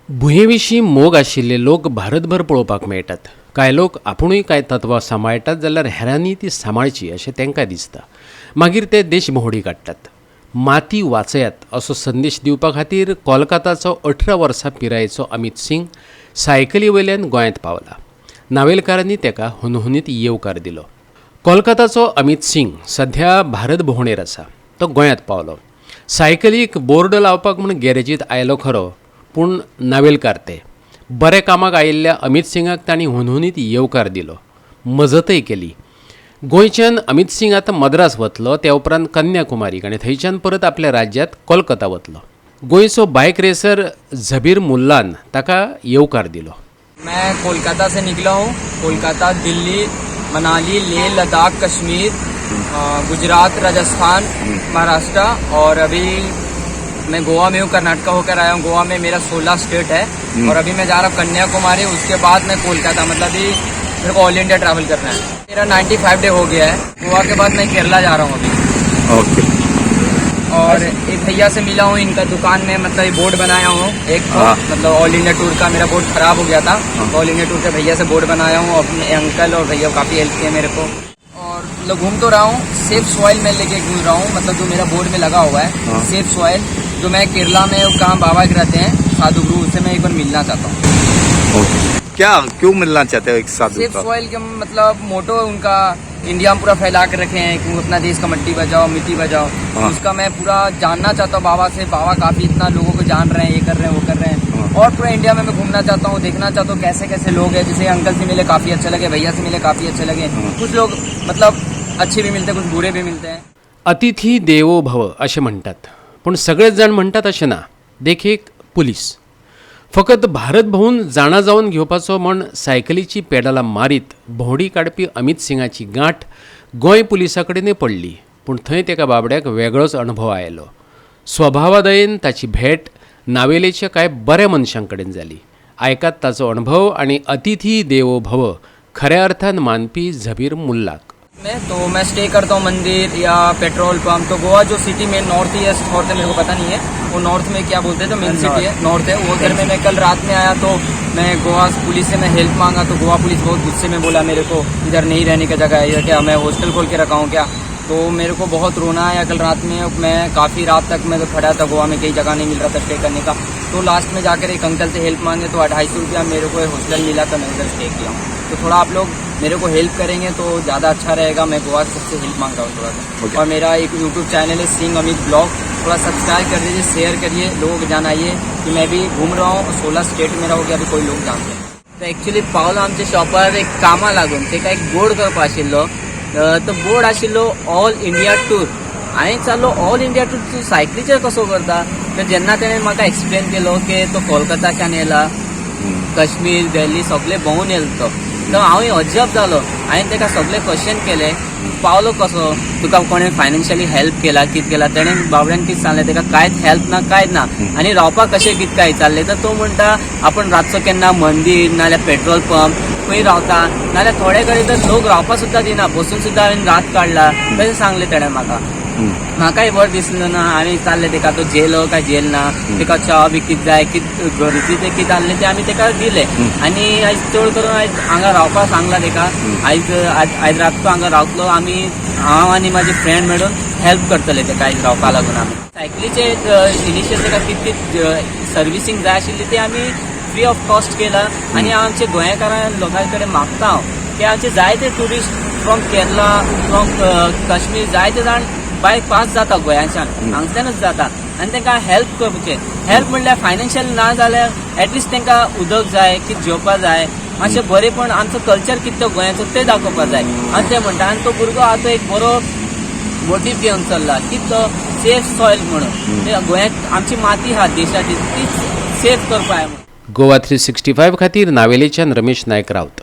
भुंयेविशीं मोग आशिल्ले लोक भारतभर पळोवपाक मेळटात. कांय लोक आपुणूय कांय तत्वां सांबाळटात जाल्यार हेरांनी ती सांबाळची अशें तांकां दिसता. मागीर ते देशभोंवडी काडटात. माती वाचयात असो संदेश दिवपा खातीर कोलकाताचो 18 वर्सां पिरायेचो अमित सिंग सायकली वयल्यान गोंयांत पावला. नावेलकारांनी ताका हुनहुनीत येवकार दिलो. कोलकाताचो अमित सिंग सध्या भारत भोंवडेर आसा. तो गोंयांत पावलो. सायकलीक बोर्ड लावपाक म्हूण गॅरेजींत आयलो खरो, पूण नावेलकार ते. बरे कामाक आयिल्ल्या अमित सिंगाक तांणी हुनहुनीत येवकार दिलो, मजतय केली. गोंयच्यान अमित सिंग आतां मद्रास वतलो, त्या उपरांत कन्याकुमारीक आनी थंयच्यान परत आपल्या राज्यांत कोलकाता वतलो. गोंयचो बायक रेसर झबीर मुल्लान ताका येवकार दिलो. मैं कोलकाता से निकला हूँ. कोलकाता, दिल्ली, मनाली, लेह, लद्दाख, कश्मीर, गुजरात, राजस्थान, महाराष्ट्र और अभी मैं गोवा में हूँ. कर्नाटका होकर आया हूँ. गोवा में मेरा 16 स्टेट है और अभी मैं जा रहा हूँ कन्याकुमारी. उसके बाद मैं कोलकाता, मतलब अभी मेरे को ऑल इंडिया ट्रैवल करना है. मेरा 95 डे हो गया है. गोवा के बाद मैं केरला जा रहा हूँ अभी. ओके. और एक भैया से मिला हूँ. इनका दुकान में मतलब ये बोर्ड बनाया हूँ एक तो, मतलब ऑल इंडिया टूर का. मेरा बोर्ड खराब हो गया था, ऑल इंडिया टूर के भैया से बोर्ड बनाया हूँ. अपने अंकल और भैया काफ़ी हेल्प किए मेरे को. और मतलब घूम तो रहा हूँ. सेफ सॉइल में लेके घूम रहा हूँ. मतलब जो मेरा बोर्ड में लगा हुआ है सेफ सॉइल, जो मैं केरला में कहाँ बाबा के रहते हैं साधु गुरु, उससे मैं एक बार मिलना चाहता हूँ. क्या क्यों मिलना चाहते हो एक साधु सेफ का? सॉइल के मतलब मोटो उनका इंडिया में पूरा फैला के रखे हैं कि अपना देश का मट्टी बचाओ, मिट्टी बचाओ. उसका मैं पूरा जानना चाहता हूँ बाबा से. बाबा काफी इतना लोगों को जान रहे हैं, ये कर रहे हैं, वो कर रहे हैं. और पूरा इंडिया में मैं घूमना चाहता हूँ, देखना चाहता हूँ कैसे कैसे लोग हैं. जैसे अंकल से मिले काफी अच्छे लगे, भैया से मिले काफी अच्छे लगे. कुछ लोग मतलब अच्छे भी मिलते हैं, कुछ बुरे भी मिलते हैं. अतिथी देवो भव अशें म्हणटात, पूण सगळेच जाण म्हणटात अशें ना. देखीक पुलीस फकत भारत भोंवून जाणा जावन घेवपाचो म्हण सायकलीची पेडलां मारीत भोंवडी काडपी अमित सिंगाची गांठ गोंय पुलिसा कडेनय पडली. पूण थंय तेका बाबड्याक वेगळोच अणभव आयलो. स्वभावादयेन ताची भेट नावेलेच्या कांय बऱ्या मनशां कडेन जाली. आयकात ताचो अणभव आनी अतिथी देवो भव खऱ्या अर्थान मानपी झबीर मुल्लाक. मैं स्टे करता हूँ मंदिर या पेट्रोल पंप. तो गोवा जो सिटी में नॉर्थ ईस्ट नॉर्थ है, मेरे को पता नहीं है वो नॉर्थ में क्या बोलते हैं, तो मेन सिटी है नॉर्थ है. वो घर में मैं कल रात में आया तो मैं गोवा पुलिस से मैं हेल्प मांगा तो गोवा पुलिस बहुत गुस्से में बोला मेरे को, इधर नहीं रहने का जगह है क्या, मैं हॉस्टल खोल के रखा हूँ क्या. तो मेरे को बहुत रोना आया कल रात में. मैं काफ़ी रात तक मैं तो खड़ा था गोवा में, कहीं जगह नहीं मिल रहा था स्टे करने का. तो लास्ट में जाकर एक अंकल से हेल्प मांगे तो 250 रुपया मेरे को हॉस्टल मिला, तो मैं इधर स्टे किया हूँ. तो थोड़ा आप लोग मेरे को हेल्प करेंगे तो ज़्यादा अच्छा रहेगा. मैं गोवा से सबसे हेल्प मांग रहा हूँ थोड़ा सा. और मेरा एक यूट्यूब चैनल है सिंग अमित ब्लॉग, थोड़ा सब्सक्राइब कर दीजिए, शेयर करिए. लोगों को जानाइए कि मैं भी घूम रहा हूँ. 16 स्टेट मेरा हो गया, अभी कोई लोग जानते हैं. तो एक्चुअली पावलो आमच्या शॉपार एक कामा लागून तेका एक बोर्ड करपा आशिल्लो. तो बोर्ड आशिल्लो ऑल इंडिया टूर. हांवें चाललो ऑल इंडिया टूर तूं सायकलीचेर कसो करता. तर जेन्ना तेणें म्हाका एक्सप्लेन केलो की तो कोलकाताच्यान येयला, कश्मीर, दिल्ली सगळे भोंवून येयलो तो हांव अजब जालो. हांवें ताका सगळे क्वेश्चन केले, पावलो कसो, तुका कोणें फायनान्शियली हेल्प केला, कितें केला. तेणें बाबड्यान कितें सांगलें, ताका कांयच हेल्प ना, कांयच ना. आनी रावपाक कशें कितें काय चाललें. तर तो म्हणटा आपण रातचो केन्ना मंदीर नाल्यार पेट्रोल पंप खंय रावता, नाल्यार थोडे कडेन तर लोक रावपाक सुद्दां दिना, बसून सुद्दां हांवें रात काडला. तशें सांगलें तेणें म्हाका. म्हाकाय बरें दिसलें ना. हांवें चाललें तेका तो जेलो काय जेल ना, तेका च्या बी कितें जाय, कितें गरजे तें कितें आहलें तें आमी तेका दिलें. आनी आयज चड करून आयज हांगा रावपाक सांगलां तेका. आयज रातचो हांगा रावतलो आमी, हांव आनी म्हाजे फ्रेंड मेळून हेल्प करतले तेका आयज रावपाक लागून. आमी सायकलीचे इनिशियल तेका कितें कितें सर्विसींग जाय आशिल्ली ती आमी फ्री ऑफ कॉस्ट केला. आनी हांव आमचे गोंयकारां लोकां कडेन मागता हांव की आमचे जायते tourist from Kerala, from Kashmir जायते जाण बायक पास जाता गोंयाच्यान, हांगच्यानच जाता. आनी तांकां हेल्प करपाचें. हेल्प म्हणल्यार फायनान्शियल ना जाल्यार एटलिस्ट तांकां उदक जाय, कितें जेवपाक जाय, मातशें बरेंपण आमचो कल्चर कितें तो गोंयाचो तें दाखोवपाक जाय. आनी तें म्हणटा. आनी तो भुरगो आतां एक बरो मोटीव घेवन चल्ला की तो सेफ सॉयल म्हणून. गोंयांत आमची माती आहा देशाची, तीच सेफ करपाक जाय. गोवा 365 खातीर नावेलेच्यान रमेश नायक रावत.